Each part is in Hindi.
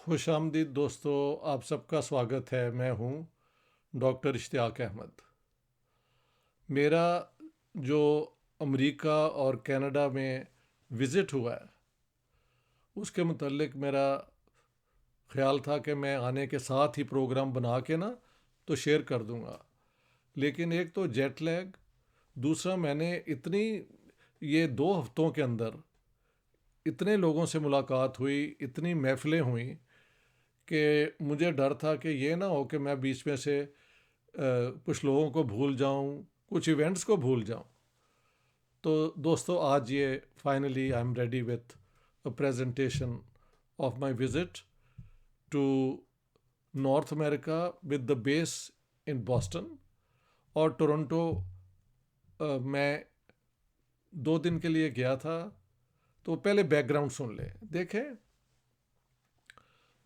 खुशामदीद दोस्तों, आप सबका स्वागत है। मैं हूँ डॉक्टर इश्तियाक अहमद। मेरा जो अमेरिका और कनाडा में विज़िट हुआ है उसके मुतल्लिक मेरा ख़्याल था कि मैं आने के साथ ही प्रोग्राम बना के ना तो शेयर कर दूँगा। लेकिन एक तो जेट लैग, दूसरा मैंने इतनी ये 2 हफ्तों के अंदर इतने लोगों से मुलाकात हुई, इतनी महफ़िलें हुई कि मुझे डर था कि ये ना हो कि मैं बीच में से कुछ लोगों को भूल जाऊं, कुछ इवेंट्स को भूल जाऊं। तो दोस्तों, आज ये finally I am ready with a presentation of my visit to North America with the base in Boston और टोरंटो। मैं 2 दिन के लिए गया था। तो पहले बैकग्राउंड सुन लें। देखें,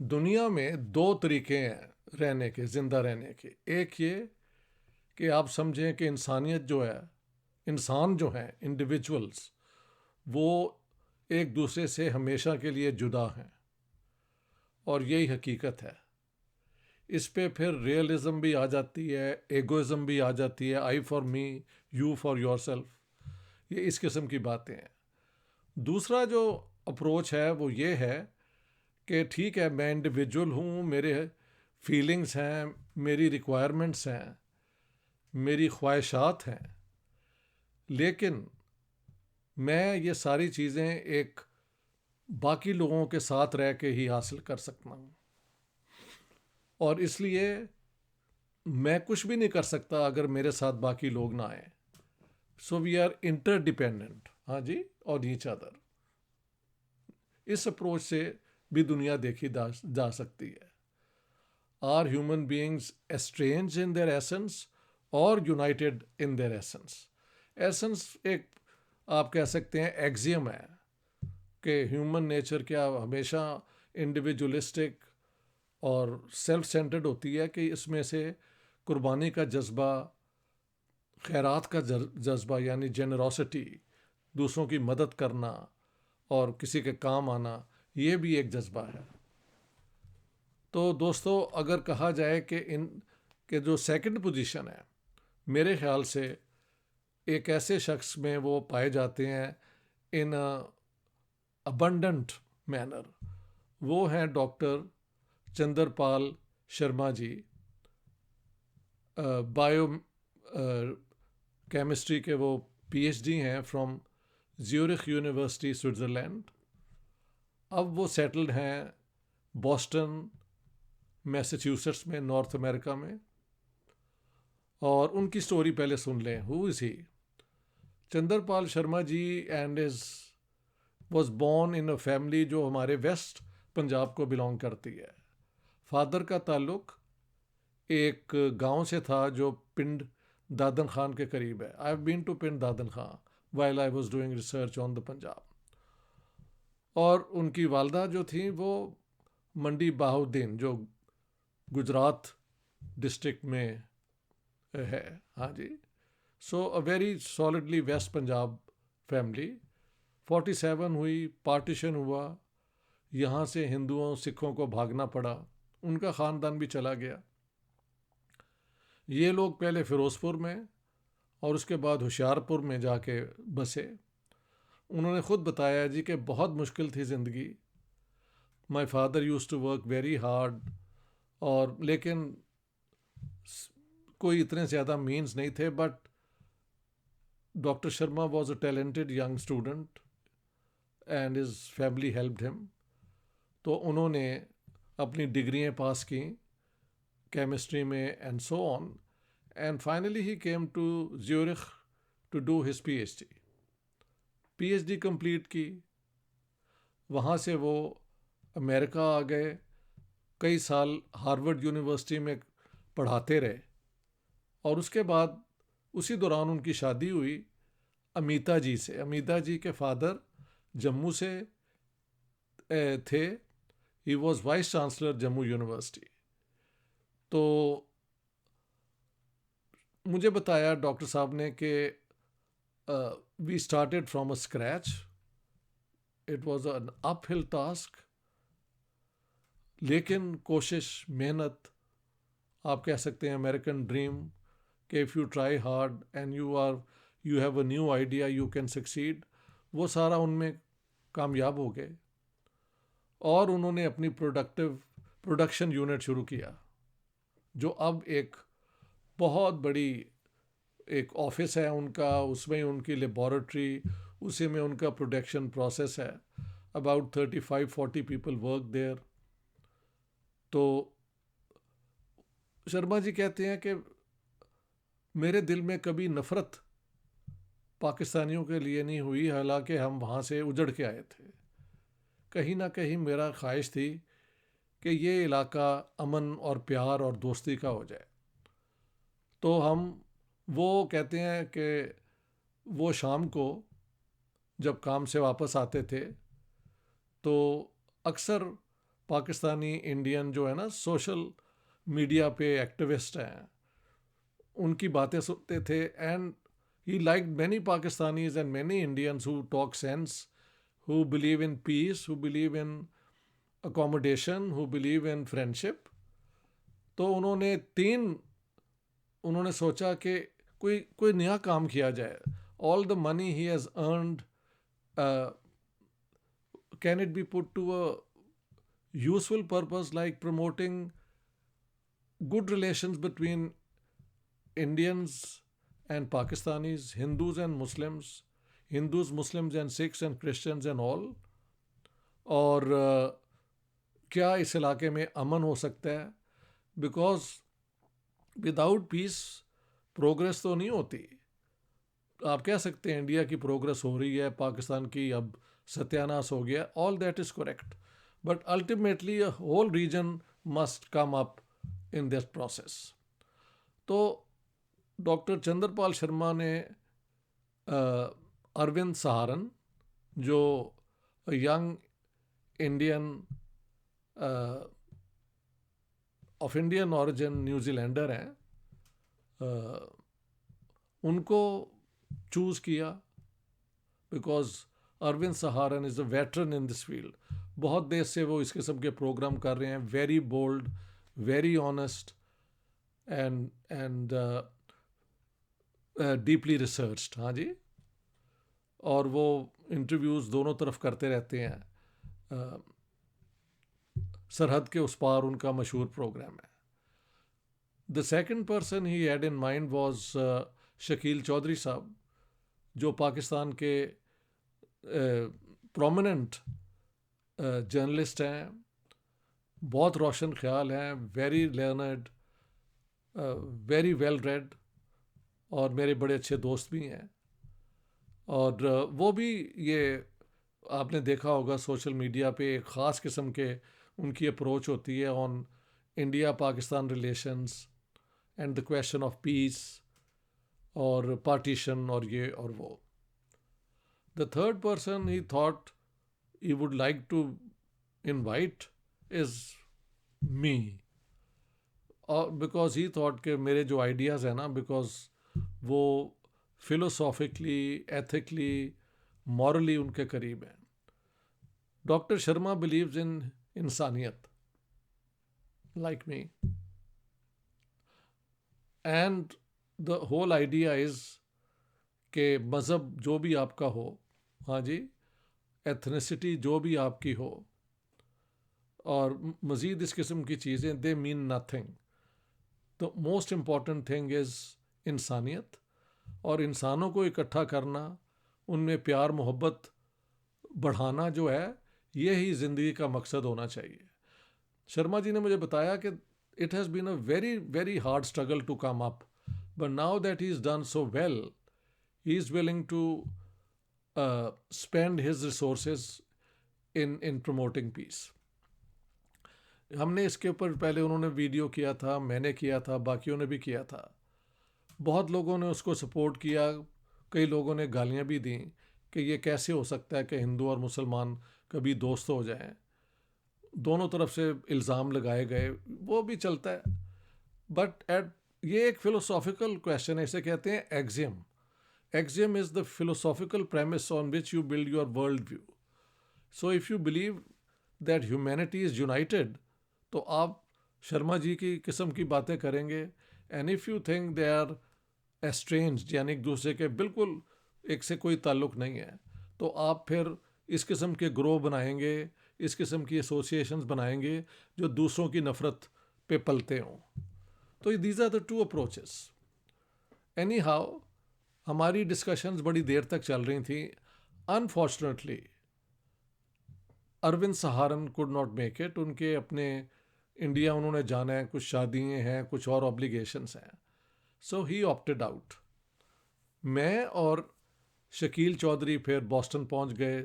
दुनिया में 2 तरीके हैं रहने के, ज़िंदा रहने के। एक ये कि आप समझें कि इंसानियत जो है, इंसान जो हैं, इंडिविजुअल्स, वो एक दूसरे से हमेशा के लिए जुदा हैं और यही हकीकत है। इस पे फिर रियलिज़म भी आ जाती है, एगोइज़म भी आ जाती है, I for me, you for yourself, ये इस किस्म की बातें हैं। दूसरा जो अप्रोच है वो ये है कि ठीक है, मैं इंडिविजुअल हूँ, मेरे फीलिंग्स हैं, मेरी रिक्वायरमेंट्स हैं, मेरी ख्वाहिशात हैं, लेकिन मैं ये सारी चीज़ें एक बाकी लोगों के साथ रह के ही हासिल कर सकता हूँ। और इसलिए मैं कुछ भी नहीं कर सकता अगर मेरे साथ बाकी लोग ना आए। सो वी आर इंटरडिपेंडेंट, हाँ जी, और ईच अदर। इस अप्रोच से भी दुनिया देखी जा सकती है। Are human beings estrange in their essence और united in their essence? Essence एक आप कह सकते हैं एक्सियम है कि ह्यूमन नेचर क्या हमेशा इंडिविजुअलिस्टिक और सेल्फ सेंटर्ड होती है कि इसमें से कुर्बानी का जज्बा, खैरात का जज्बा यानी जेनरोसिटी, दूसरों की मदद करना और किसी के काम आना, ये भी एक जज्बा है। तो दोस्तों, अगर कहा जाए कि इन के जो सेकंड पोजीशन है, मेरे ख्याल से एक ऐसे शख्स में वो पाए जाते हैं इन अबंडेंट मैनर, वो हैं डॉक्टर चंदर पाल शर्मा जी। बायो केमिस्ट्री के वो पीएचडी हैं फ्रॉम ज्यूरिख यूनिवर्सिटी, स्विट्ज़रलैंड। अब वो सेटल्ड हैं बॉस्टन, मैसाचुसेट्स में, नॉर्थ अमेरिका में। और उनकी स्टोरी पहले सुन लें। Who is he? Chander Pal Sharma ji and is was born in a family जो हमारे वेस्ट पंजाब को बिलोंग करती है। फादर का ताल्लुक एक गांव से था जो पिंड दादन खान के करीब है। I have been to Pind Dadan Khan while I was doing research on the Punjab. और उनकी वालदा जो थी वो मंडी बाहुद्दीन, जो गुजरात डिस्ट्रिक्ट में है, हाँ जी। So a very solidly west Punjab family. 47 हुई, पार्टीशन हुआ, यहाँ से हिंदुओं सिखों को भागना पड़ा, उनका ख़ानदान भी चला गया। ये लोग पहले फ़िरोज़पुर में और उसके बाद होशियारपुर में जाके बसे। उन्होंने ख़ुद बताया जी कि बहुत मुश्किल थी ज़िंदगी। My father use to work very hard, और लेकिन कोई इतने ज़्यादा मीन्स नहीं थे। But doctor Sharma was a talented young student and his family helped him. तो उन्होंने अपनी डिग्रियाँ पास की केमिस्ट्री में and so on, and finally he came to Zurich to do his PhD complete की। वहाँ से वो अमेरिका आ गए, कई साल हार्वर्ड यूनिवर्सिटी में पढ़ाते रहे। और उसके बाद उसी दौरान उनकी शादी हुई अमीता जी से। अमीता जी के फादर जम्मू से थे। He was vice chancellor Jammu university. तो मुझे बताया डॉक्टर साहब ने कि we started from a scratch, it was an uphill task. लेकिन कोशिश, मेहनत, आप कह सकते हैं अमेरिकन ड्रीम कि if you try hard and you have a new idea you can succeed, वो सारा उनमें कामयाब हो गए और उन्होंने अपनी प्रोडक्शन यूनिट शुरू किया, जो अब एक बहुत बड़ी एक ऑफिस है उनका, उसमें ही उनकी लेबॉरेटरी, उसी में उनका प्रोडक्शन प्रोसेस है। About 35-40 people work there. तो शर्मा जी कहते हैं कि मेरे दिल में कभी नफ़रत पाकिस्तानियों के लिए नहीं हुई, हालांकि हम वहाँ से उजड़ के आए थे। कहीं ना कहीं मेरा ख्वाहिश थी कि ये इलाका अमन और प्यार और दोस्ती का हो जाए। तो हम, वो कहते हैं कि वो शाम को जब काम से वापस आते थे तो अक्सर पाकिस्तानी इंडियन जो है ना सोशल मीडिया पे एक्टिविस्ट हैं, उनकी बातें सुनते थे। And he like many Pakistanis and many Indians who talk sense, who believe in peace, who believe in accommodation, who believe in friendship। तो उन्होंने सोचा कि कोई कोई नया काम किया जाए। All the money he has earned, can it be put to a useful purpose like promoting good relations between Indians and Pakistanis, Hindus and Muslims, Hindus, Muslims and Sikhs and Christians and all। और क्या इस इलाके में अमन हो सकता है? बिकॉज विदाउट पीस प्रोग्रेस तो नहीं होती। आप कह सकते हैं इंडिया की प्रोग्रेस हो रही है, पाकिस्तान की अब सत्यानाश हो गया, all that is correct, but ultimately a whole region must come up in this process. तो डॉक्टर चंद्रपाल शर्मा ने अरविंद सहारन, जो young Indian of Indian origin New Zealander हैं, उनको चूज़ किया because Arvind Saharan is a veteran in this field. बहुत देर से वो इस किस्म के प्रोग्राम कर रहे हैं, very bold, very honest and deeply researched. हाँ जी, और वो इंटरव्यूज़ दोनों तरफ करते रहते हैं। सरहद के उस पार उनका मशहूर प्रोग्राम है। The second person he had in mind was Shakeel Chaudhry साहब, जो पाकिस्तान के प्रोमिनेंट जर्नलिस्ट हैं, बहुत रोशन ख्याल हैं, very learned, very well read, और मेरे बड़े अच्छे दोस्त भी हैं। और वो भी, ये आपने देखा होगा सोशल मीडिया पे एक ख़ास किस्म के उनकी अप्रोच होती है on India Pakistan relations and the question of peace और पार्टीशन और ये और वो। The third person he thought he would like to invite is me, और बिकॉज ही थॉट के मेरे जो आइडियाज़ हैं ना, बिकॉज वो फिलोसॉफिकली, एथिकली, मॉरली उनके करीब हैं। डॉक्टर शर्मा बिलीव्स इन इंसानियत like me, and the whole idea is कि मज़हब जो भी आपका हो, हाँ जी, एथनिसिटी जो भी आपकी हो, और मज़ीद इस किस्म की चीज़ें, दे मीन नथिंग। तो मोस्ट इम्पॉर्टेंट थिंग इज़ इंसानियत, और इंसानों को इकट्ठा करना, उनमें प्यार मोहब्बत बढ़ाना जो है, ये ही ज़िंदगी का मकसद होना चाहिए। शर्मा जी ने मुझे बताया कि it has been a very very hard struggle to come up, but now that he's done so well, he is willing to spend his resources in promoting peace। हमने इसके ऊपर पहले उन्होंने वीडियो किया था, मैंने किया था, बाकियों ने भी किया था, बहुत लोगों ने उसको सपोर्ट किया, कई लोगों ने गालियाँ भी दी कि ये कैसे हो सकता है कि हिंदू और मुसलमान कभी दोस्त हो जाएं। दोनों तरफ से इल्ज़ाम लगाए गए, वो भी चलता है, बट ये एक फ़िलोसॉफिकल क्वेश्चन है, इसे कहते हैं axiom. Axiom is the philosophical premise on which you build your world view. So if you believe that humanity is united, तो आप शर्मा जी की किस्म की बातें करेंगे, and if you think they are estranged, यानी एक दूसरे के बिल्कुल एक से कोई ताल्लुक़ नहीं है, तो आप फिर इस किस्म के ग्रोह बनाएंगे, इस किस्म की एसोसिएशंस बनाएंगे जो दूसरों की नफ़रत पे पलते हों। तो these are the two approaches. Anyhow हमारी डिस्कशंस बड़ी देर तक चल रही थी। Unfortunately Arvind Saharan could not make it. उनके अपने इंडिया उन्होंने जाना है, कुछ शादियाँ हैं, कुछ और ऑब्लिगेशंस हैं, सो ही ऑप्टेड आउट। मैं और शकील चौधरी फिर बॉस्टन पहुंच गए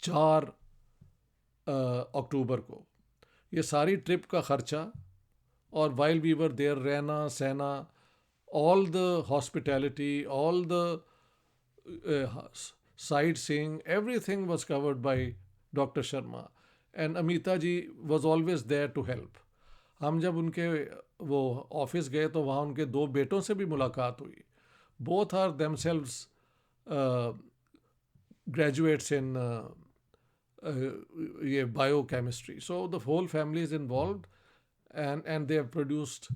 4 अक्टूबर को। ये सारी ट्रिप का ख़र्चा, और वाइल वी वर देयर, रहना सहना, all the hospitality, all the sightseeing, everything was covered by Dr. Sharma, and Amita ji was always there to help. हम जब उनके वो ऑफिस गए तो वहाँ उनके 2 बेटों से भी मुलाकात हुई। Both are themselves graduates in ये biochemistry. So the whole family is involved, and they have produced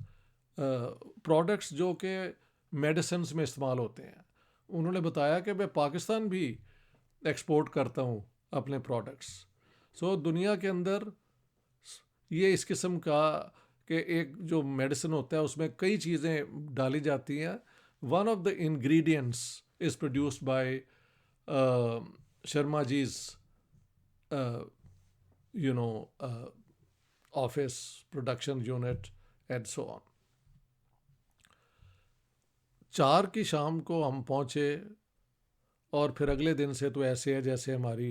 products जो कि मेडिसिन में इस्तेमाल होते हैं। उन्होंने बताया कि मैं पाकिस्तान भी एक्सपोर्ट करता हूँ अपने प्रोडक्ट्स। सो दुनिया के अंदर ये इस किस्म का कि एक जो मेडिसिन होता है उसमें कई चीज़ें डाली जाती हैं। One of the ingredients is produced by Sharma ji's office production unit and so on. 4 की शाम को हम पहुँचे, और फिर अगले दिन से तो ऐसे है जैसे हमारी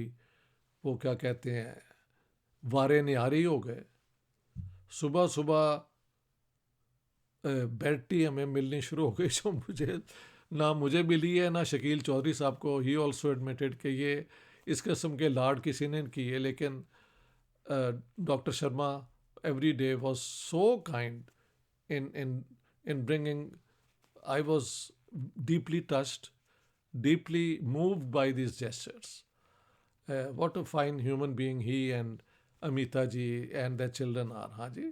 वो क्या कहते हैं वारे निहारी हो गए। सुबह सुबह बेड टी हमें मिलनी शुरू हो गई, जो ना मुझे मिली है ना शकील चौधरी साहब को। ही ऑल्सो एडमिटेड कि ये इस किस्म के लाड किसी ने किए, लेकिन doctor Sharma every day was so kind in bringing. I was deeply touched, deeply moved by these gestures. What a fine human being he and Amita ji and their children are, Haji,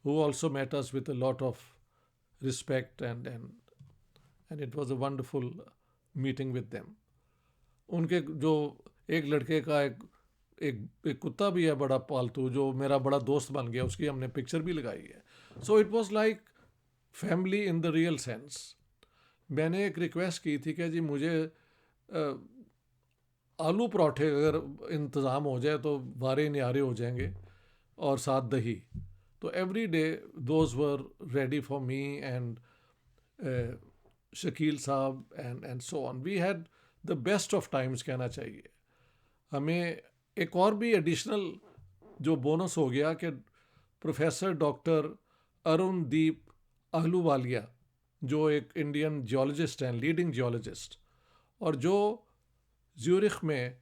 who also met us with a lot of respect, and it was a wonderful meeting with them. उनके जो एक लड़के का एक कुत्ता भी है बड़ा पालतू, जो मेरा बड़ा दोस्त बन गया, उसकी हमने पिक्चर भी लगाई है। So it was like family in the real sense. मैंने एक रिक्वेस्ट की थी कि जी मुझे आलू पराठे अगर इंतज़ाम हो जाए तो वारे निहारे हो जाएंगे, और साथ दही। तो every day those were ready for me and Shakeel sahab and so on. We had the best of times कहना चाहिए। हमें एक और भी एडिशनल जो बोनस हो गया कि प्रोफेसर डॉक्टर अरुणदीप आहलूवालिया, जो एक इंडियन जियोलॉजिस्ट हैं, लीडिंग जियोलॉजिस्ट, और जो ज्यूरिख में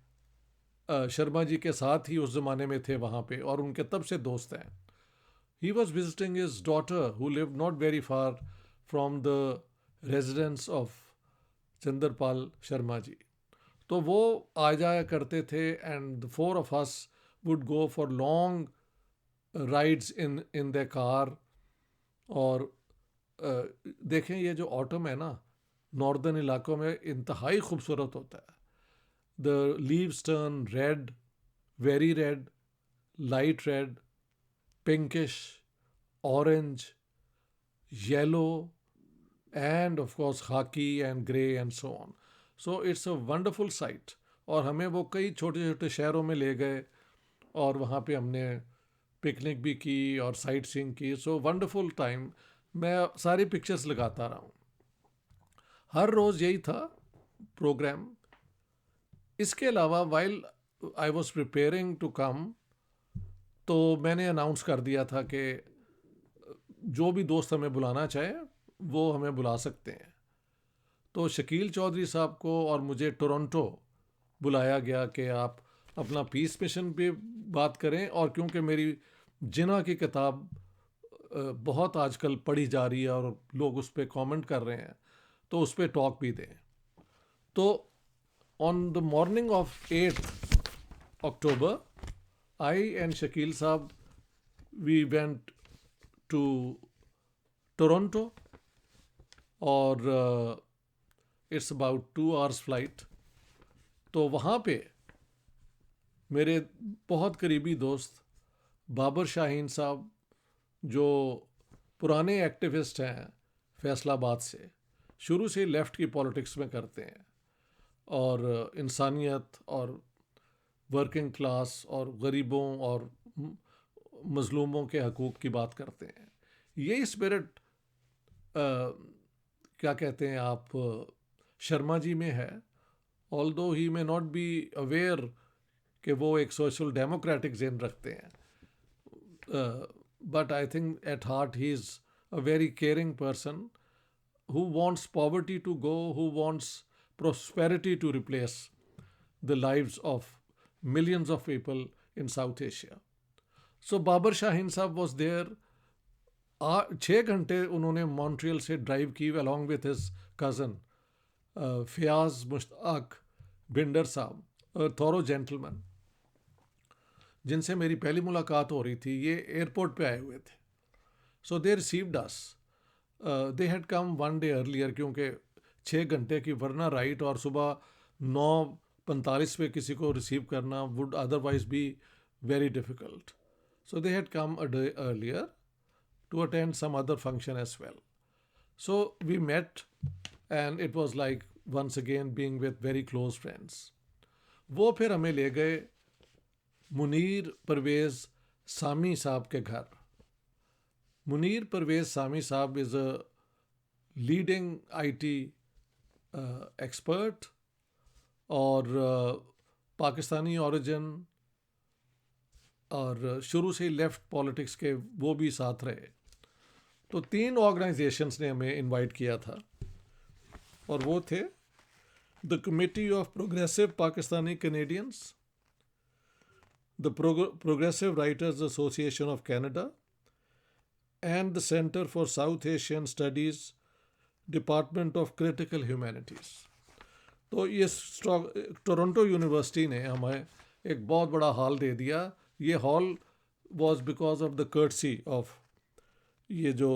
शर्मा जी के साथ ही उस ज़माने में थे वहाँ पे, और उनके तब से दोस्त हैं। He was visiting his daughter who live not very far from the residence of Chander Pal Sharma ji. तो वो आ जाया करते थे, and the 4 of us would go for long rides in their car. और देखें ये जो ऑटम है ना, नॉर्दर्न इलाकों में इंतहाई खूबसूरत होता है। The leaves turn red, very red, light red, pinkish, orange, yellow, and of course khaki and grey and so on. So it's a wonderful sight. और हमें वो कई छोटे छोटे शहरों में ले गए, और वहाँ पे हमने पिकनिक भी की और साइट सीइंग की। So wonderful time. मैं सारी पिक्चर्स लगाता रहा हूँ। हर रोज़ यही था प्रोग्राम। इसके अलावा while I was preparing to come, तो मैंने अनाउंस कर दिया था कि जो भी दोस्त हमें बुलाना चाहे वो हमें बुला सकते हैं। तो शकील चौधरी साहब को और मुझे टोरंटो बुलाया गया कि आप अपना पीस मिशन पे बात करें, और क्योंकि मेरी जिन्ना की किताब बहुत आजकल पढ़ी जा रही है और लोग उस पर कॉमेंट कर रहे हैं, तो उस पर टॉक भी दें। तो on the morning of 8 October, I and Shakil साहब we went to Toronto, और इट्स अबाउट 2 hours फ्लाइट. तो वहाँ पे मेरे बहुत करीबी दोस्त बाबर शाहीन साहब, जो पुराने एक्टिविस्ट हैं फैसलाबाद से, शुरू से लेफ़्ट की पॉलिटिक्स में करते हैं और इंसानियत और वर्किंग क्लास और गरीबों और मज़लूमों के हकूक़ की बात करते हैं. यही स्पिरिट क्या कहते हैं आप, शर्मा जी में है. Although he may not be aware कि वो एक सोशल डेमोक्रेटिक जेन रखते हैं, but I think at heart he is a very caring person who wants poverty to go, who wants prosperity to replace the lives of millions of people in South Asia. So Babar Shaheen Sahab was there. 6 घंटे उन्होंने मॉन्ट्रियल से ड्राइव की along with his cousin Fayaz Mushtaq Binder साहब, थॉरो जेंटलमैन, जिनसे मेरी पहली मुलाकात हो रही थी. ये एयरपोर्ट पे आए हुए थे. So they received us. They had come 1 day earlier, क्योंकि 6 घंटे की वरना राइट और सुबह 9:45 पे किसी को रिसीव करना would otherwise be very difficult. So they had come a day earlier to attend some other function as well. So we met and it was like once again being with very close friends. वो फिर हमें ले गए मुनीर परवेज़ सामी साहब के घर. मुनीर परवेज़ सामी साहब is a leading IT expert और पाकिस्तानी origin, और शुरू से ही लेफ़्ट पॉलिटिक्स के वो भी साथ रहे. तो 3 ऑर्गेनाइजेशंस ने हमें इनवाइट किया था, और वो थे the committee of progressive Pakistani Canadians, the progressive writers association of Canada and the centre for south Asian studies, department of critical humanities. तो ये टोरंटो यूनिवर्सिटी ने हमें एक बहुत बड़ा हॉल दे दिया. ये hall was because of the courtesy of ये जो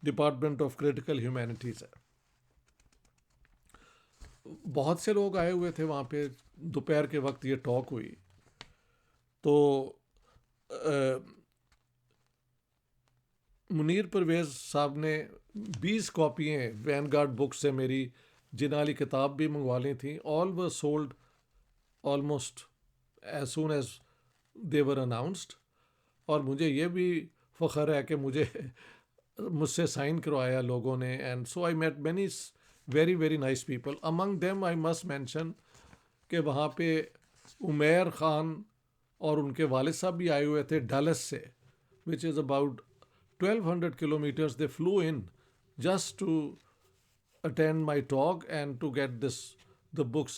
डिपार्टमेंट ऑफ क्रिटिकल ह्यूमैनिटीज़ है. बहुत से लोग आए हुए थे वहाँ पे. दोपहर के वक्त ये टॉक हुई. तो मुनीर परवेज़ साहब ने 20 कॉपियाँ वैनगार्ड बुक से मेरी जिन्ना वाली किताब भी मंगवा ली थी. All were sold almost as soon as they were announced. और मुझे ये भी फ़ख्र है कि मुझसे साइन करवाया लोगों ने. And so I met many very very nice people. Among them I must mention कि वहाँ पे उमैर ख़ान और उनके वालिद साहब भी आए हुए थे डलस से, which is about 1200 kilometers. They flew in just to attend my talk and to get the books.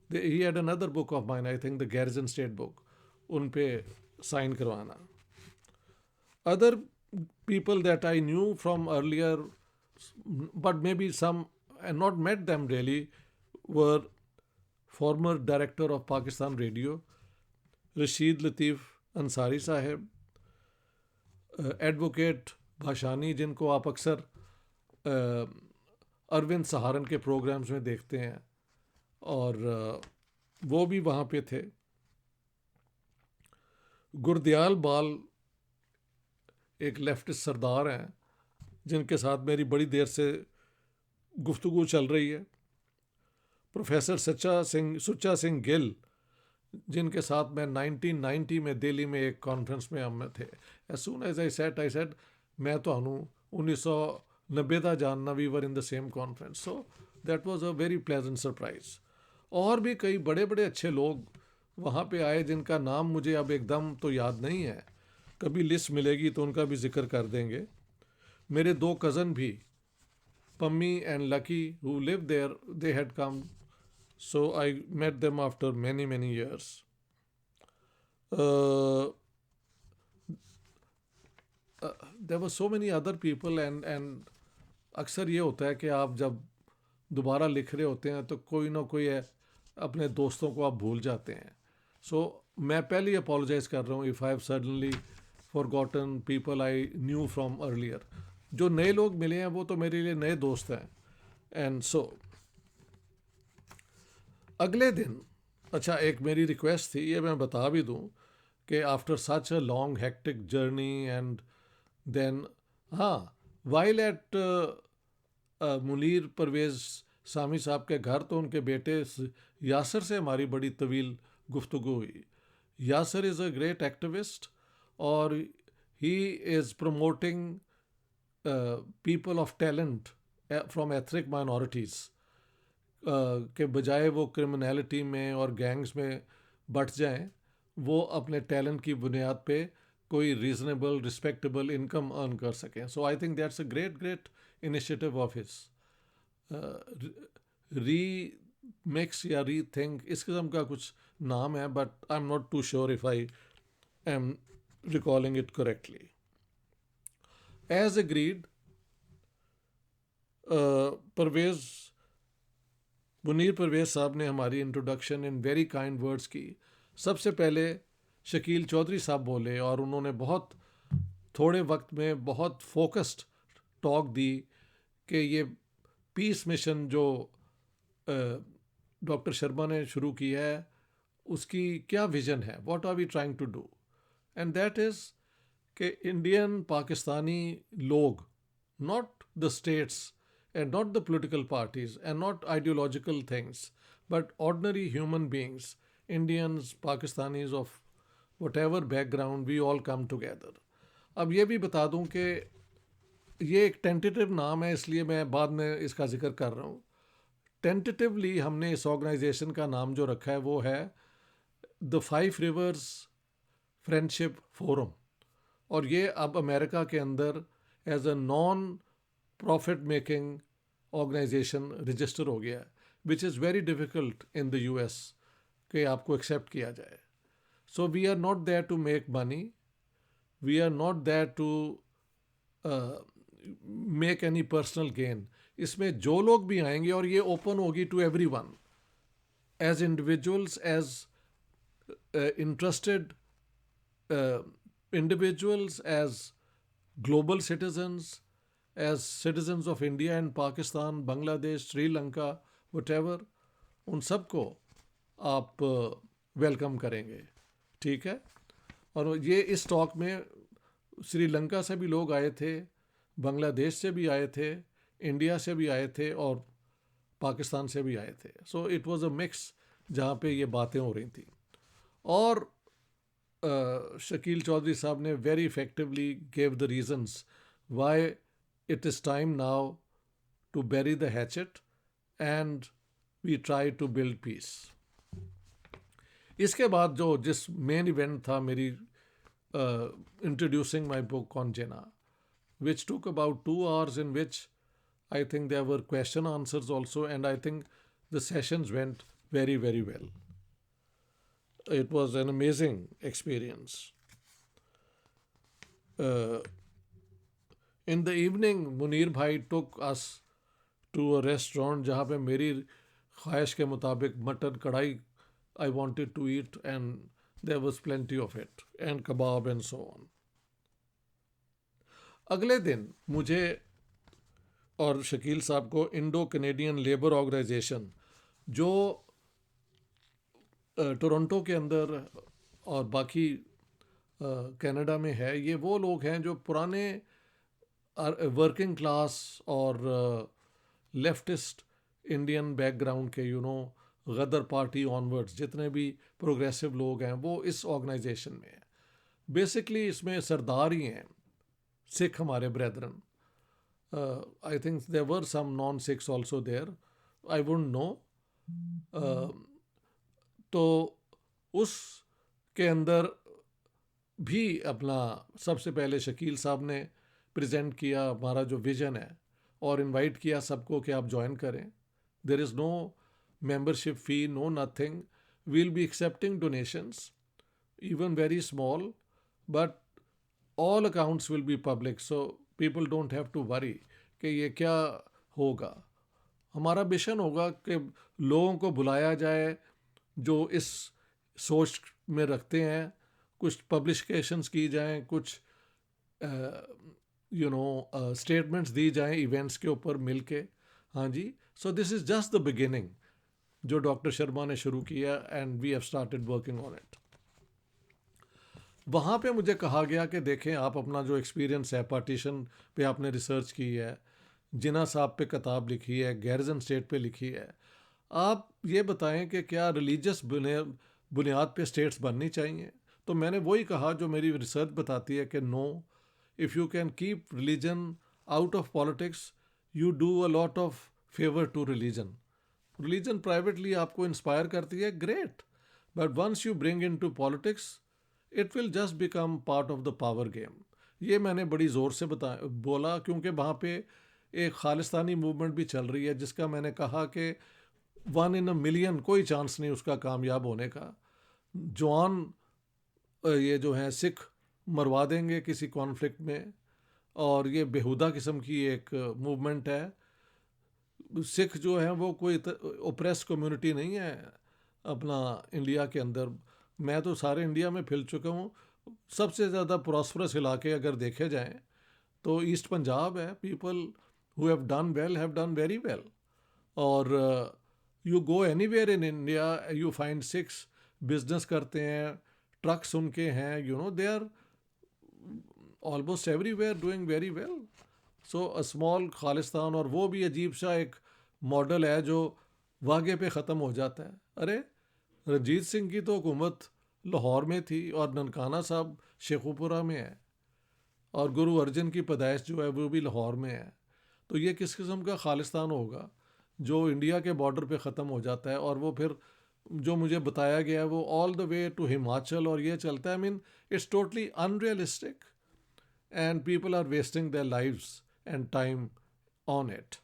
He had another book of mine, I think the Garrison State book. उन पे साइन करवाना. Other people that I knew from earlier, but maybe some and not met them really, were former director of Pakistan Radio, Rashid Latif Ansari Sahib, advocate Bhashani, जिनको आप अक्सर अरविंद सहारन के प्रोग्राम्स में देखते हैं, और वो भी वहाँ पे थे. गुरदयाल बाल एक लेफ्टिस्ट सरदार हैं जिनके साथ मेरी बड़ी देर से गुफ्तगू चल रही है. प्रोफेसर सुच्चा सिंह गिल, जिनके साथ मैं 1990 में दिल्ली में एक कॉन्फ्रेंस में हम थे. As soon as I said मैं तो 1990 का जानना, we were in the same conference. So that was a very pleasant surprise. और भी कई बड़े बड़े अच्छे लोग वहाँ पे आए जिनका नाम मुझे अब एकदम तो याद नहीं है. कभी लिस्ट मिलेगी तो उनका भी जिक्र कर देंगे. मेरे 2 कज़न भी, Pammi and Lucky, who live there, they had come. So I met them after many years. There were so many other people and अक्सर ये होता है कि आप जब दोबारा लिख रहे होते हैं तो कोई ना कोई है, अपने दोस्तों को आप भूल जाते हैं. So मैं पहले ही अपोलोजाइज़ कर रहा हूँ if I have suddenly forgotten people I knew from earlier. जो नए लोग मिले हैं वो तो मेरे लिए नए दोस्त हैं. एंड सो अगले दिन, अच्छा एक मेरी रिक्वेस्ट थी, ये मैं बता भी दूं कि after such a long hectic journey and then, हाँ, वाइल एट मुनीर परवेज़ सामी साहब के घर तो उनके बेटे यासर से हमारी बड़ी तवील गुफ्तगू हुई. Yasir is a great activist और he is promoting people of talent from ethnic minorities के बजाय वो क्रिमिनलिटी में और गैंग्स में बट जाएं, वो अपने टैलेंट की बुनियाद पे कोई रीजनेबल रिस्पेक्टेबल इनकम अर्न कर सकें. So I think that's a great great initiative of his. Remix या री थिंक, इस किस्म का कुछ नाम है, but I am not too sure if I am recalling it correctly. As agreed, Parvez Munir Parvez साहब ने हमारी introduction in very kind words की. सबसे पहले शकील चौधरी साहब बोले और उन्होंने बहुत थोड़े वक्त में बहुत फोकस्ड टॉक दी कि ये पीस मिशन जो डॉक्टर शर्मा ने शुरू किया है उसकी क्या विजन है, what are we trying to do. And that is कि इंडियन पाकिस्तानी लोग, not the states and not the political parties and not ideological things, but ordinary human beings, Indians, Pakistanis of whatever background, we all come together. अब ये भी बता दूं कि ये एक टेंटेटिव नाम है, इसलिए मैं बाद में इसका जिक्र कर रहा हूँ. टेंटेटिवली हमने इस ऑर्गेनाइजेशन का नाम जो रखा है वो है द 5 रिवर्स फ्रेंडशिप फोरम. और ये अब अमेरिका के अंदर as a non profit making organisation register हो गया, which is very difficult in the US कि आपको एक्सेप्ट किया जाए. So we are not there to make money, we are not there to make any personal gain. इसमें जो लोग भी आएंगे, और ये ओपन होगी to everyone, as individuals, as interested individuals, as global citizens, as citizens of India and Pakistan, Bangladesh, Sri Lanka, whatever, उन सबको आप वेलकम करेंगे. ठीक है. और ये इस टॉक में श्रीलंका से भी लोग आए थे, बांग्लादेश से भी आए थे, इंडिया से भी आए थे और पाकिस्तान से भी आए थे. So it was a mix जहाँ पे ये बातें हो रही थी. और शकील चौधरी साहब ने very effectively gave the reasons why it is time now to bury the hatchet and we try to build peace. इसके बाद जो जिस मेन इवेंट था मेरी introducing my book on Jinnah, which took about 2 hours, in which I think there were question answers also, and I think the sessions went very, very well. It was an amazing experience. In the evening, Munir Bhai took us to a restaurant जहाँ पे मेरी ख्वाहिश के मुताबिक मटन कढ़ाई I wanted to eat, and there was plenty of it, and kebab and so on. अगले दिन मुझे और शकील साहब को इंडो कैनेडियन लेबर ऑर्गेनाइजेशन, जो टोरंटो के अंदर और बाकी कनाडा में है, ये वो लोग हैं जो पुराने वर्किंग क्लास और लेफ्टिस्ट इंडियन बैकग्राउंड के, गदर पार्टी ऑनवर्ड्स, जितने भी प्रोग्रेसिव लोग हैं वो इस ऑर्गेनाइजेशन में हैं. बेसिकली इसमें सरदार ही हैं, सिख हमारे brethren. I think there were some non Sikhs also there, I wouldn't know. तो उस के अंदर भी अपना सबसे पहले शकील साहब ने प्रेजेंट किया हमारा जो विज़न है और इनवाइट किया सबको कि आप ज्वाइन करें. There is no membership fee, no nothing. We'll be accepting donations, even very small, but all accounts will be public, so people don't have to worry कि ये क्या होगा. हमारा मिशन होगा कि लोगों को बुलाया जाए जो इस सोच में रखते हैं कुछ पब्लिकेशंस की जाएं, कुछ स्टेटमेंट्स दी जाएं इवेंट्स के ऊपर मिलके। हाँ जी, so this is just the beginning जो डॉक्टर शर्मा ने शुरू किया, and we have started working on it. वहाँ पे मुझे कहा गया कि देखें, आप अपना जो एक्सपीरियंस है, पार्टीशन पे आपने रिसर्च की है, जिन्ना साहब पे किताब लिखी है, गैरिजन स्टेट पे लिखी है, आप ये बताएं कि क्या रिलीजियस बुनियाद पे स्टेट्स बननी चाहिए। तो मैंने वही कहा जो मेरी रिसर्च बताती है कि no, if you can keep religion out of politics, you do a lot of favour to religion. Religion privately आपको इंस्पायर करती है, great, but once you bring in to politics it will just become part of the power game. ये मैंने बड़ी ज़ोर से बोला, क्योंकि वहाँ पे एक खालिस्तानी मूवमेंट भी चल रही है, जिसका मैंने कहा कि 1 in a million कोई चांस नहीं उसका कामयाब होने का। जवान ये जो हैं सिख मरवा देंगे किसी कॉन्फ्लिक्ट में, और ये बेहुदा किस्म की एक मूवमेंट है। सिख जो है वो कोई ओप्रेस कम्युनिटी नहीं है अपना इंडिया के अंदर। मैं तो सारे इंडिया में फिर चुका हूँ, सबसे ज़्यादा प्रॉस्परस इलाके अगर देखे जाएं तो ईस्ट पंजाब है। People who have done well have done very well. और you go anywhere in India, you find Sikhs business करते हैं, ट्रक्स उनके हैं, they are almost everywhere doing very well. So a small Khalistan, और वो भी अजीब सा एक मॉडल है जो वागे पे ख़त्म हो जाता है। अरे रंजीत सिंह की तो हुकूमत लाहौर में थी, और ननकाना साहब शेखुपुरा में है, और गुरु अर्जन की पैदाइश जो है वो भी लाहौर में है। तो ये किस किस्म का खालिस्तान होगा जो इंडिया के बॉर्डर पे ख़त्म हो जाता है, और वो फिर जो मुझे बताया गया है वो all the way to Himachal और ये चलता है। I mean it's totally unrealistic, and people are wasting their lives and time on it.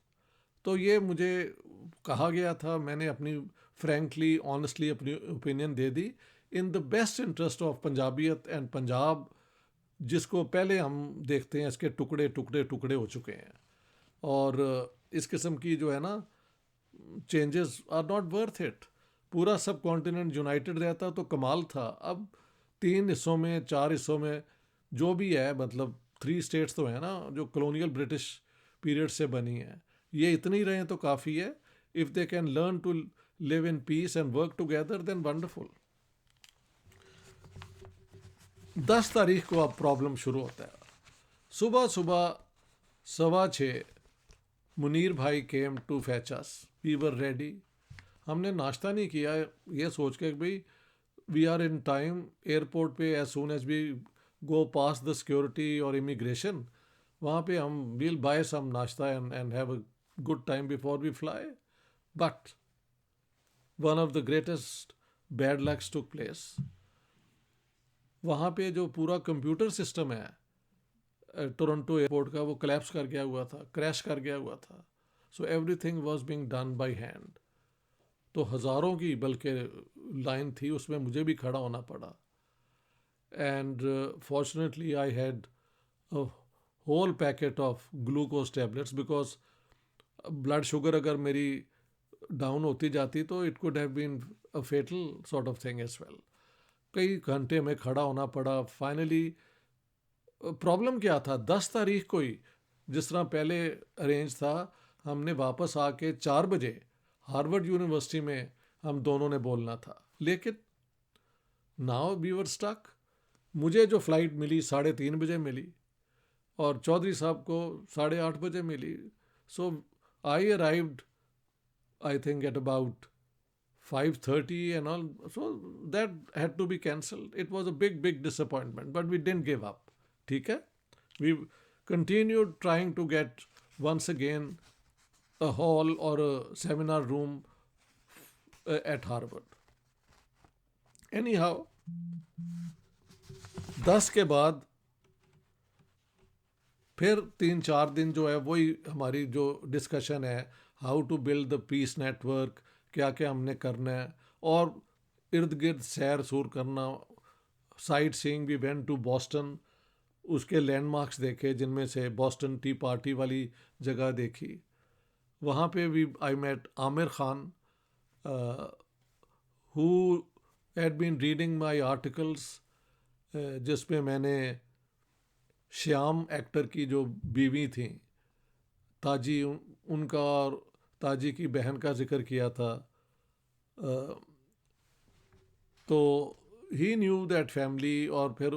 तो ये मुझे कहा गया था, मैंने अपनी फ्रैंकली ऑनेस्टली अपनी ओपिनियन दे दी in the best interest of Punjabiyat and Punjab, जिसको पहले हम देखते हैं इसके टुकड़े टुकड़े टुकड़े हो चुके हैं। और इस किस्म की जो है ना changes are not worth it. पूरा सब कॉन्टिनेंट यूनाइटेड रहता तो कमाल था। अब 3 हिस्सों में, 4 हिस्सों में जो भी है, मतलब 3 स्टेट्स तो है ना जो कॉलोनियल ब्रिटिश पीरियड से बनी है, ये इतनी रहें तो काफ़ी है। If they can learn to live in peace and work together then wonderful. 10 तारीख को अब प्रॉब्लम शुरू होता है। सुबह सुबह 6:15 मुनीर भाई came to fetch us, we were ready. हमने नाश्ता नहीं किया, ये सोच के भाई we are in time. Airport पे as soon as we go pass the security और इमिग्रेशन, वहाँ पे हम विल बाय सम नाश्ता and have a good time before we fly. But one of the greatest bad lucks took place. वहाँ पे जो पूरा कंप्यूटर सिस्टम है टोरंटो एयरपोर्ट का, वो कोलैप्स कर गया हुआ था, क्रैश कर गया हुआ था। So everything was being done by hand. तो हज़ारों की बल्कि लाइन थी, उसमें मुझे भी खड़ा होना पड़ा। And fortunately I had a whole packet of glucose tablets, because blood sugar अगर मेरी डाउन होती जाती तो it could have been a fatal sort of thing as well. कई घंटे में खड़ा होना पड़ा। फाइनली प्रॉब्लम क्या था, 10 तारीख को ही जिस तरह पहले अरेंज था, हमने वापस आके 4 बजे हार्वर्ड यूनिवर्सिटी में हम दोनों ने बोलना था। लेकिन नाउ वी वर स्टक। मुझे जो फ़्लाइट मिली 3:30 बजे मिली, और चौधरी साहब को 8:30 बजे मिली। So I arrived I think at about 5:30 and all. So that had to be cancelled. It was a big disappointment, but we didn't give up. ठीक है? We continued trying to get once again a hall or a seminar room at Harvard. Anyhow, 10 के बाद फिर 3-4 दिन जो है वही हमारी जो डिस्कशन है, how to build the peace network, क्या क्या हमने करना है, और इर्द गिर्द सैर सूर करना, sightseeing. We went to Boston, उसके लैंडमार्क्स देखे, जिनमें से बॉस्टन टी पार्टी वाली जगह देखी। वहाँ पे भी I met Aamir Khan who had been reading my articles जिसमें मैंने श्याम एक्टर की जो बीवी थी ताजी, उनका और ताजी की बहन का जिक्र किया था. तो ही न्यू दैट फैमिली, और फिर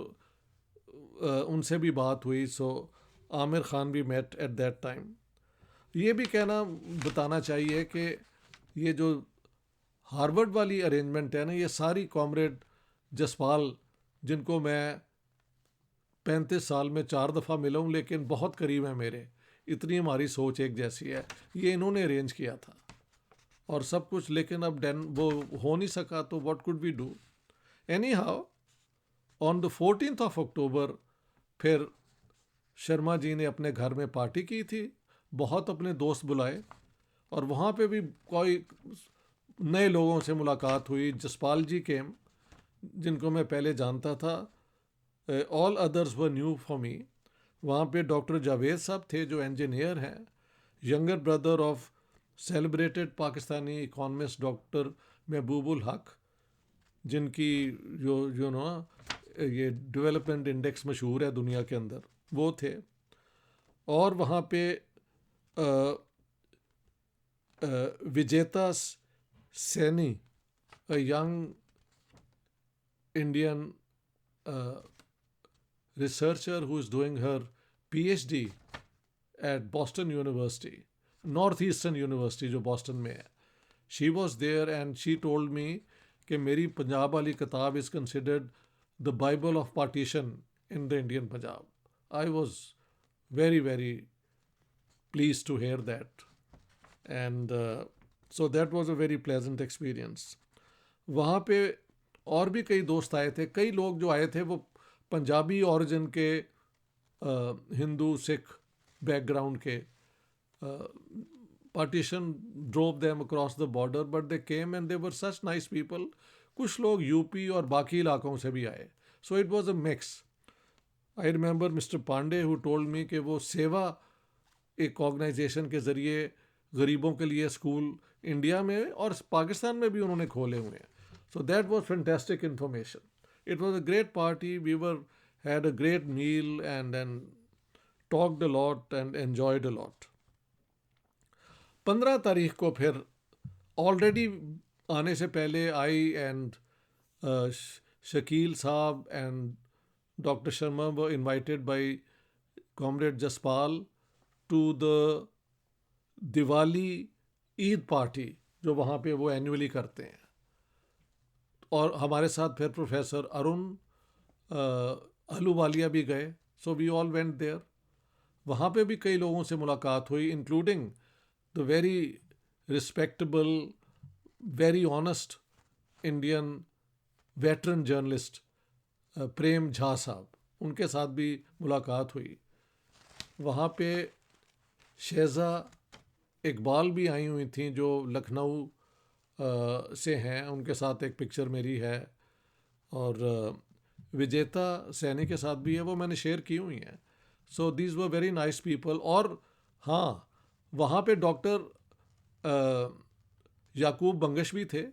उनसे भी बात हुई. सो आमिर खान भी मेट एट दैट टाइम. ये भी कहना बताना चाहिए कि ये जो हार्वर्ड वाली अरेंजमेंट है ना, ये सारी कॉमरेड जसपाल, जिनको मैं 35 साल में 4 दफ़ा मिला हूँ लेकिन बहुत करीब है मेरे, इतनी हमारी सोच एक जैसी है, ये इन्होंने अरेंज किया था और सब कुछ. लेकिन अब वो हो नहीं सका, तो what could we do. Anyhow, on the 14th of October फिर शर्मा जी ने अपने घर में पार्टी की थी, बहुत अपने दोस्त बुलाए, और वहाँ पे भी कोई नए लोगों से मुलाकात हुई. जसपाल जी केम, जिनको मैं पहले जानता था. All others were new for me. वहाँ पे डॉक्टर जावेद साहब थे जो इंजीनियर हैं, younger brother of celebrated Pakistani economist doctor Mahbubul हक, जिनकी जो ना ये डेवलपमेंट इंडेक्स मशहूर है दुनिया के अंदर, वो थे. और वहाँ पे विजेता Saini, a young Indian researcher who is doing her PhD at Boston University, Northeastern University जो बॉस्टन में है. She was there and she told me कि मेरी पंजाब वाली किताब is considered the Bible of partition in the Indian Punjab. I was very, very pleased to hear that. And so that was a very pleasant experience. वहाँ पे और भी कई दोस्त आए थे. कई लोग जो आए थे वो पंजाबी ओरिजिन के, हिंदू सिख बैकग्राउंड के. partition drove them across the border, but they came and they were such nice people. कुछ लोग यूपी और बाकी इलाकों से भी आए. So it was a mix. I remember Mr. Pandey who told me कि वो सेवा एक ऑर्गेनाइजेशन के ज़रिए गरीबों के लिए स्कूल इंडिया में और पाकिस्तान में भी उन्होंने खोले हुए हैं. So that was fantastic information. It was a great party. We had a great meal and then talked a lot and enjoyed a lot. 15 तारीख को फिर ऑलरेडी आने से पहले आई and Shakeel sahab and doctor Sharma were invited by comrade Jaspal to the Diwali Eid party जो वहाँ पे वो एनुअली करते हैं. और हमारे साथ फिर प्रोफेसर अरुण अहलूवालिया भी गए. So we all went there. वहाँ पे भी कई लोगों से मुलाकात हुई, including the very respectable, very honest Indian veteran journalist Prem Jha sahab, उनके साथ भी मुलाकात हुई. वहाँ पे शेजा इकबाल भी आई हुई थी जो लखनऊ से हैं, उनके साथ एक पिक्चर मेरी है. और विजेता सैनी के साथ भी है, वो मैंने शेयर की हुई हैं. So these were very nice people. और हाँ, वहाँ पे डॉक्टर याकूब बंगश भी थे.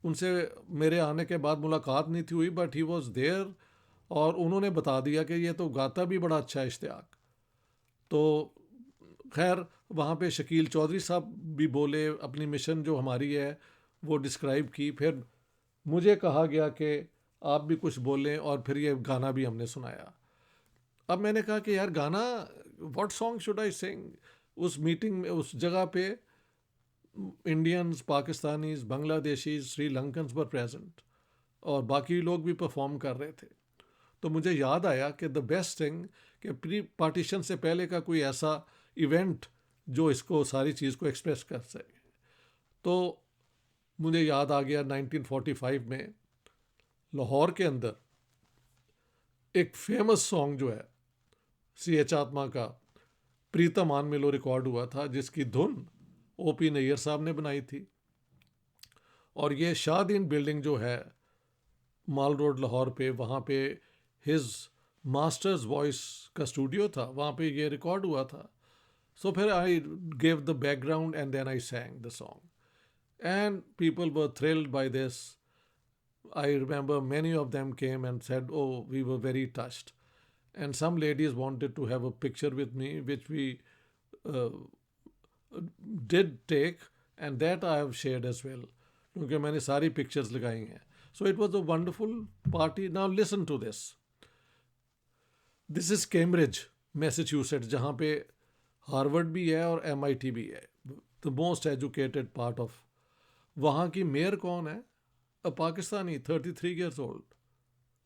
उनसे मेरे आने के बाद मुलाकात नहीं थी हुई, बट ही वॉज देयर और उन्होंने बता दिया कि ये तो गाता भी बड़ा अच्छा है इश्तियाक. तो खैर वहाँ पे शकील चौधरी साहब भी बोले, अपनी मिशन जो हमारी है वो डिस्क्राइब की. फिर मुझे कहा गया कि आप भी कुछ बोलें, और फिर ये गाना भी हमने सुनाया. अब मैंने कहा कि यार गाना, what song should I sing. उस मीटिंग में, उस जगह पे Indians, Pakistanis, Bangladeshis, Sri Lankans were present और बाकी लोग भी परफॉर्म कर रहे थे. तो मुझे याद आया कि द बेस्ट थिंग कि प्री पार्टीशन से पहले का कोई ऐसा इवेंट जो इसको सारी चीज़ को एक्सप्रेस कर सके. तो मुझे याद आ गया 1945 में लाहौर के अंदर एक फेमस सॉन्ग जो है C.H. आत्मा का, प्रीतम आन मिलो, रिकॉर्ड हुआ था, जिसकी धुन O.P. नैयर साहब ने बनाई थी. और ये शादीन बिल्डिंग जो है माल रोड लाहौर पे, वहाँ पे हिज मास्टर्स वॉइस का स्टूडियो था, वहाँ पे ये रिकॉर्ड हुआ था. सो फिर I gave the background and then I sang the song and people were thrilled by this. I remember many of them came and said, "Oh, we were very touched." And some ladies wanted to have a picture with me, which we uh, did take, and that I have shared as well. क्योंकि मैंने सारी pictures लगाई हैं. So it was a wonderful party. Now listen to this. This is Cambridge, Massachusetts, जहाँ पे हार्वर्ड भी है और MIT भी है. The most educated part of. वहाँ की मेयर कौन है? A Pakistani, 33 years old,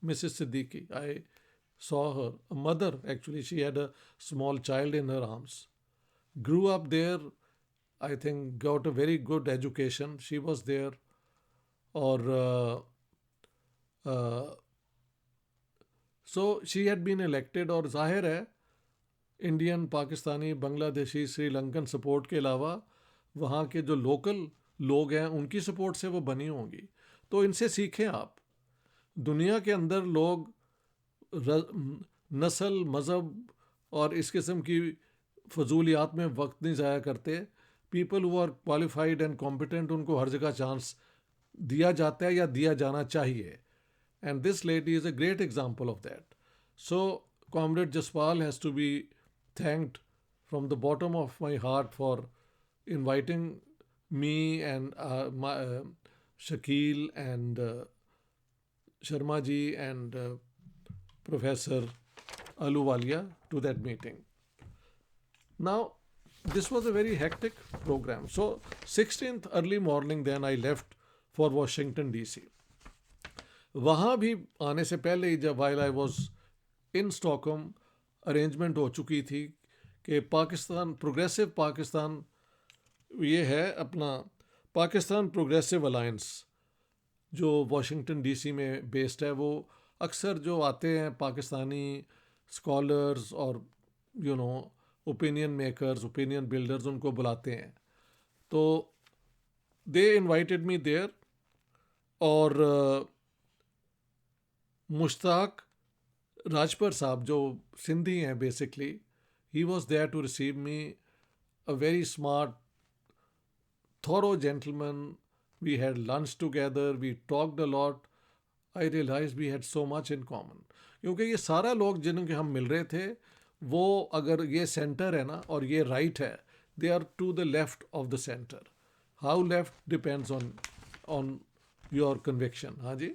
Mrs. Siddiqui. I saw her. A mother, actually. She had a small child in her arms. Grew up there, I think, got a very good education. She was there. Or so she had been elected. और जाहिर है इंडियन, पाकिस्तानी, बांग्लादेशी, श्रीलंकन सपोर्ट के अलावा वहाँ के जो लोकल लोग हैं उनकी सपोर्ट से वो बनी होंगी. तो इनसे सीखें आप. दुनिया के अंदर लोग नस्ल, मज़हब और इस किस्म की फजूलियात में वक्त नहीं ज़ाया करते. People who are qualified and competent, उनको हर जगह चांस दिया जाता है या दिया जाना चाहिए. And this lady is a great example of that. So Comrade Jaspal has to be thanked from the bottom of my heart for inviting me and Shakil and Sharma ji and Professor Aluwalia to that meeting. Now, this was a very hectic program. So, 16th early morning, then I left for Washington DC. वहाँ भी आने से पहले ही जब while I was in Stockholm, arrangement हो चुकी थी कि पाकिस्तान प्रोग्रेसिव पाकिस्तान, ये है अपना पाकिस्तान प्रोग्रेसिव अलायंस जो वाशिंगटन DC में बेस्ड है. वो अक्सर जो आते हैं पाकिस्तानी स्कॉलर्स और ओपिनियन मेकर्स, ओपिनियन बिल्डर्स, उनको बुलाते हैं. तो दे इनवाइटेड मी देयर. और मुश्ताक राजपर साहब जो सिंधी हैं basically, he was there to receive me. A very smart, thorough gentleman. We had lunch together, we talked a lot. I realise we had so much in common. क्योंकि ये सारा लोग जिनके हम मिल रहे थे, वो अगर ये सेंटर है ना और ये राइट है, they are to the left of the centre. How left depends on your conviction. हाँ जी.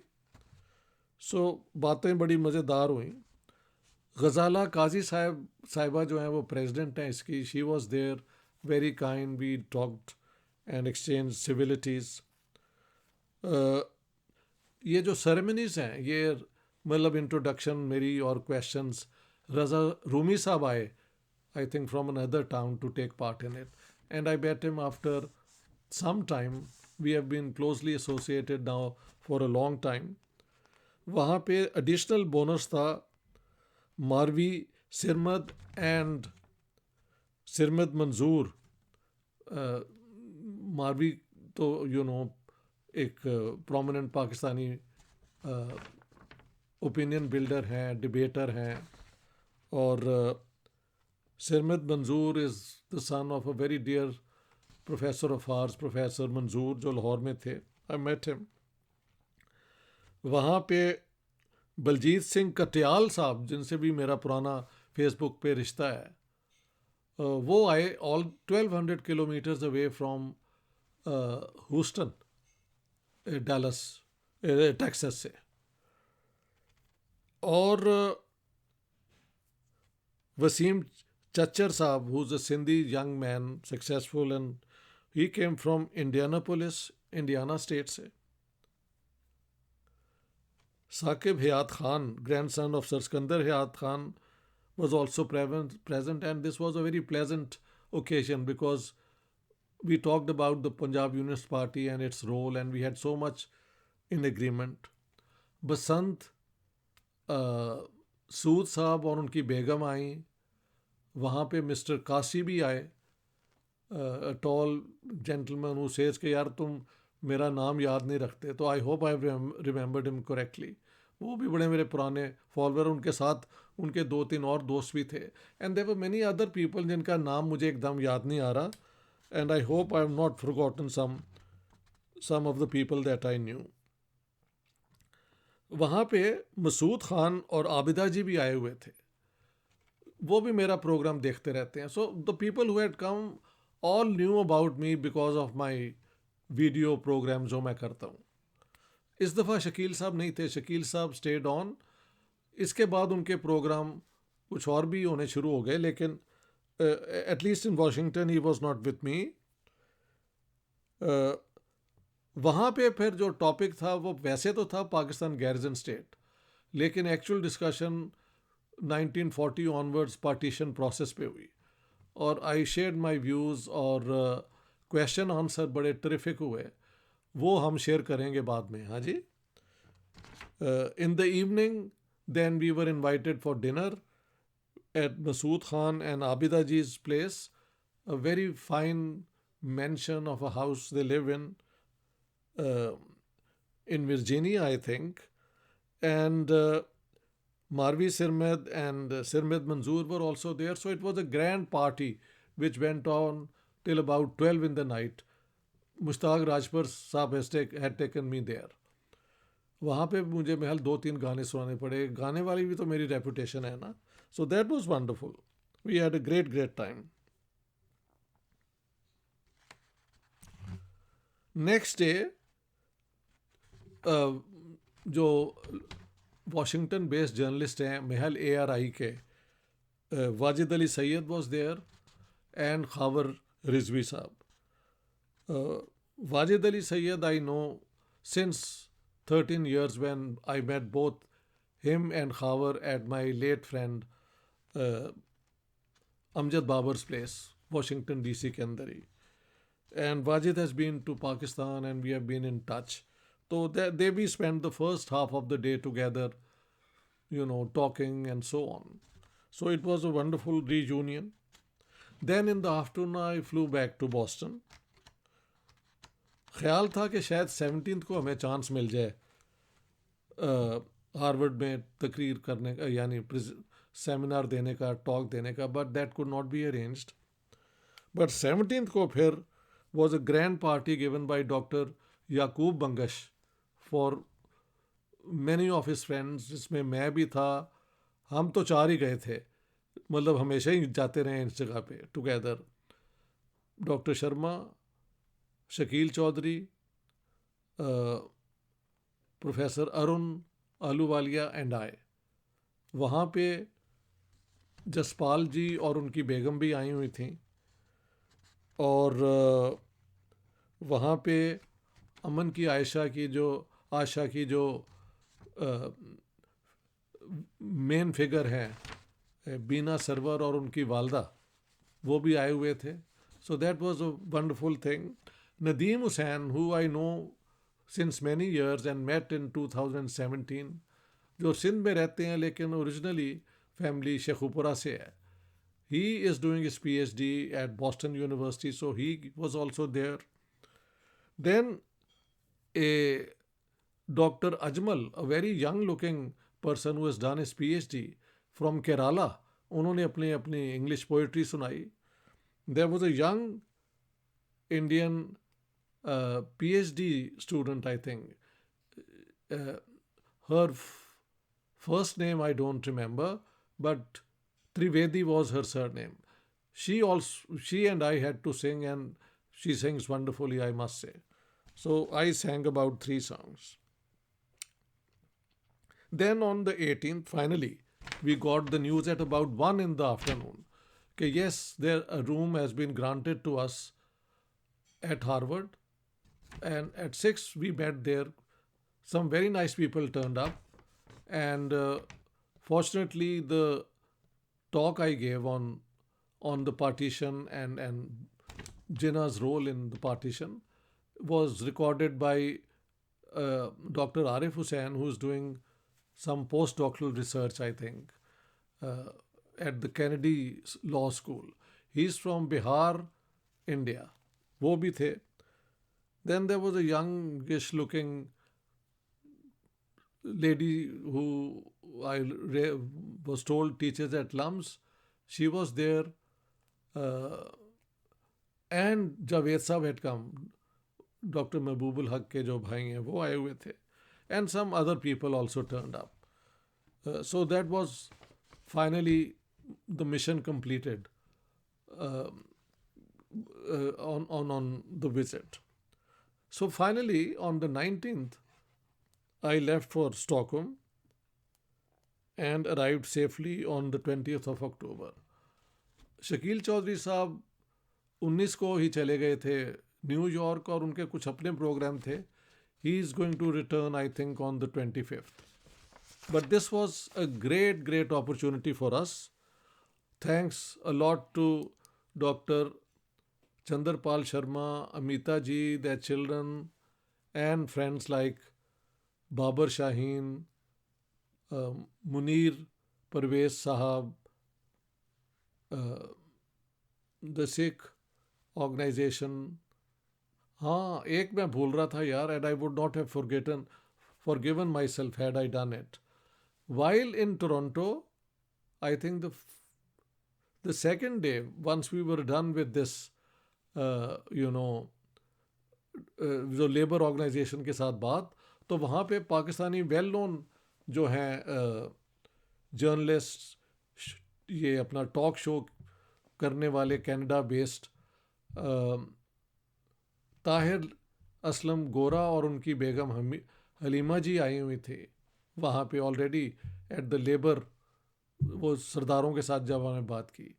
सो बातें बड़ी मज़ेदार हुई. गज़ाला काजी साहिबा जो हैं वो प्रेसिडेंट हैं इसकी. She was there, very kind. We talked and exchange civilities. ये जो सेरेमनीज़ हैं, ये मतलब इंट्रोडक्शन मेरी और क्वेश्चंस, रज़ा रूमी साहब आए, I think from another town, to take part in it. And I met him after some time. We have been closely associated now for a long time. वहाँ पे एडिशनल बोनस था. मारवी सिरमद एंड सिरमद मंजूर. मारवी तो एक प्रोमिनेंट पाकिस्तानी ओपिनियन बिल्डर हैं, डिबेटर हैं. और Sirmad Manzoor is the son of a very dear professor of arts, professor Manzoor, जो लाहौर में थे. I met him. वहाँ पे बलजीत सिंह कटियाल साहब, जिनसे भी मेरा पुराना फेसबुक पे रिश्ता है, वो आए all 1200 kilometres away from Houston, Dallas, Texas से. और वसीम चच्चर साहब, who is a Sindhi young man, successful, and he came from Indianapolis, Indiana state से. Saqib Hayat Khan, grandson of Sir Skandar Hayat Khan, was also present, and this was a very pleasant occasion because we talked about the Punjab Unionist Party and its role, and we had so much in agreement. बसंत सूद साहब और उनकी बेगम आई. वहाँ पे मिस्टर कासी भी आए, टॉल जेंटलमैन हु सेज कि यार तुम मेरा नाम याद नहीं रखते. तो आई hope I remembered him correctly. वो भी बड़े मेरे पुराने फॉलोअर. उनके साथ उनके 2-3 और दोस्त भी थे. And there were many other people जिनका नाम मुझे एकदम याद नहीं आ रहा. And I hope I have not forgotten some of the people that I knew. वहाँ पे मसूद खान और आबिदा जी भी आए हुए थे, वो भी मेरा प्रोग्राम देखते रहते हैं. So the people who had come all knew about me because of my video programme जो मैं करता हूँ. इस दफ़ा शकील साहब नहीं थे, शकील साहब स्टेड ऑन. इसके बाद उनके प्रोग्राम कुछ और भी होने शुरू हो गए, लेकिन at least in Washington he was not with me. वहाँ पे फिर जो टॉपिक था वो वैसे तो था पाकिस्तान गैरिजन स्टेट, लेकिन actual discussion 1940 onwards partition process पे हुई, और आई शेयर्ड माय व्यूज़, और क्वेश्चन आंसर बड़े टेरिफिक हुए. वो हम शेयर करेंगे बाद में. हाँ जी. In the evening then we were invited for dinner at Masood Khan and Abida ji's place, a very fine mansion of a house they live uh, in Virginia, I think. And Marvi Sirmed and Sirmed Manzoor were also there. So it was a grand party which went on till about 12 in the night. Mushtaq Rajpur Saab had taken me there. वहाँ पे मुझे महल 2-3 गाने सुनाने पड़े. गाने वाली भी तो मेरी रेपुटेशन है ना. So that was wonderful. We had a great time. Next day, जो Washington based journalist हैं महल ARI के, Wajid Ali Syed was there and Khabar Rizvi साहब. Wajid Ali Sayyed I know since 13 years when I met both him and Khabar at my late friend Amjad Babar's place, Washington DC के अंदर ही. And Wajid has been to Pakistan and we have been in touch. So we spent the first half of the day together, talking and so on. So it was a wonderful reunion. Then in the afternoon I flew back to Boston. ख्याल था कि शायद 17th को हमें चांस मिल जाए हार्वर्ड में तकरीर करने का, यानी सेमिनार देने का, टॉक देने का, but that could not be arranged. But 17th को फिर was a grand party given by Dr. Yakub Bangash for many of his friends, जिसमें मैं भी था. हम तो 4 ही गए थे, मतलब हमेशा ही जाते रहे इस जगह पे together. Doctor Sharma, Shakeel Chaudhary, professor Arun Ahluwalia and I. वहाँ पे जसपाल जी और उनकी बेगम भी आई हुई थी, और वहाँ पे अमन की आशा की जो मेन फिगर हैं बीना सरवर और उनकी वालदा, वो भी आए हुए थे. So that was a wonderful thing. Nadeem Hussain, who I know since many years and met in 2017, जो सिंध में रहते हैं लेकिन ओरिजिनली फैमिली शेखुपुरा से है. He is doing his PhD at Boston University, so he was also there. Then a Dr. Ajmal, a very young looking person who has done his PhD from Kerala, उन्होंने अपनी English poetry सुनाई. There was a young Indian PhD student, I think. Her first name I don't remember, but Trivedi was her surname. She and I had to sing, and she sings wonderfully, I must say. So I sang about 3 songs. Then on the 18th, finally, we got the news at about 1 in the afternoon. Okay, yes, a room has been granted to us at Harvard, and at 6 we met there. Some very nice people turned up, and fortunately the talk I gave on the partition and Jinnah's role in the partition was recorded by Dr. Arif Hussain, who is doing some postdoctoral research, I think, at the Kennedy Law School. He's from Bihar, India. वो भी थे. Then there was a youngish looking lady who I was told teaches at LUMS. She was there, and Javed Sahab had come. Doctor Mahbubul हक के जो भाई हैं वो आए हुए थे. and some other people also turned up. So that was finally the mission completed on the visit. So finally, on the 19th, I left for Stockholm and arrived safely on the 20th of October. Shakeel Chaudhry साहब 19 को ही चले गए थे न्यूयॉर्क और उनके कुछ अपने प्रोग्राम थे. He is going to return, I think, on the 25th. But this was a great opportunity for us. Thanks a lot to Dr Chander Pal Sharma, Amita ji, their children, and friends like Babar Shaheen, Munir Parvez Sahab, the Sikh organization. हाँ, एक मैं भूल रहा था यार, and I would not have forgiven myself had I done it. While in Toronto, I think the second day, once we were done with this, जो लेबर ऑर्गेनाइजेशन के साथ बात, तो वहाँ पे पाकिस्तानी वेल नोन जो हैं जर्नलिस्ट, ये अपना टॉक शो करने वाले कनाडा बेस्ड ताहिर असलम गोरा और उनकी बेगम हलीमा जी आई हुई थी वहाँ पे ऑलरेडी एट द लेबर, वो सरदारों के साथ जब हमने बात की.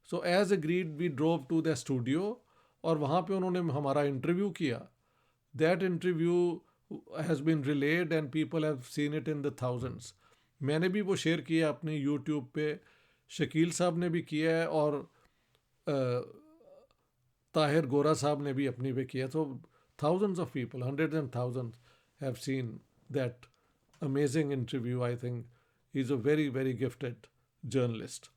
So as agreed we drove to the studio और वहाँ पे उन्होंने हमारा इंटरव्यू किया. That interview has been relayed and people have seen it in the thousands. मैंने भी वो शेयर किया अपनी यूट्यूब पे, शकील साहब ने भी किया है और ताहिर गोरा साहब ने भी अपनी पे किया. तो thousands of people, hundreds and thousands have seen that amazing interview. I think he's a very gifted journalist.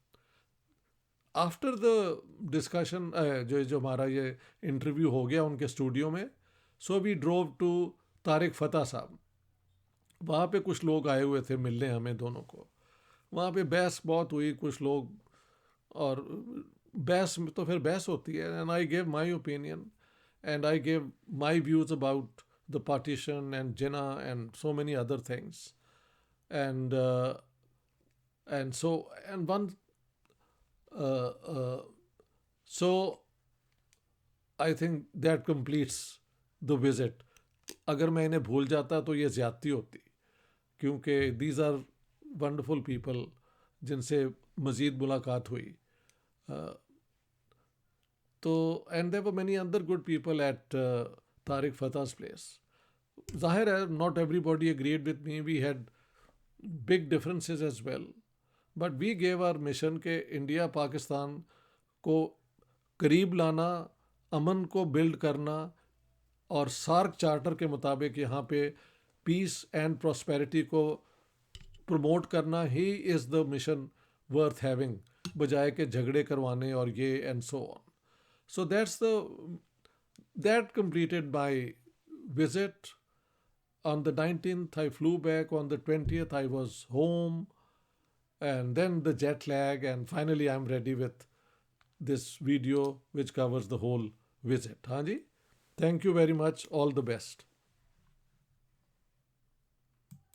After the discussion, जो हमारा ये इंटरव्यू हो गया उनके स्टूडियो में, so we drove to Tariq फतेह साहब. वहाँ पे कुछ लोग आए हुए थे मिलने हमें दोनों को. वहाँ पे बहस बहुत हुई, कुछ लोग, और बहस में तो फिर बहस होती है. And I gave my opinion and I gave my views about the partition and Jinnah and so many other things. And so I think that completes the visit. अगर मैं इन्हें भूल जाता तो ये ज़्यादती होती, क्योंकि these are wonderful people जिनसे मज़ीद मुलाकात हुई. तो and there were many other good people at Tariq Fatah's place. ज़ाहिर है not everybody agreed with me. We had big differences as well. But we gave our mission के इंडिया पाकिस्तान को करीब लाना, अमन को बिल्ड करना और सार्क चार्टर के मुताबिक यहाँ पे पीस एंड प्रॉस्पेरिटी को प्रमोट करना he is the mission worth having, बजाय के झगड़े करवाने और ये and so on. So that completed my visit. On the 19th I flew back, on the 20th I was home, and then the jet lag, and finally I'm ready with this video which covers the whole visit. Haan ji? Thank you very much. All the best.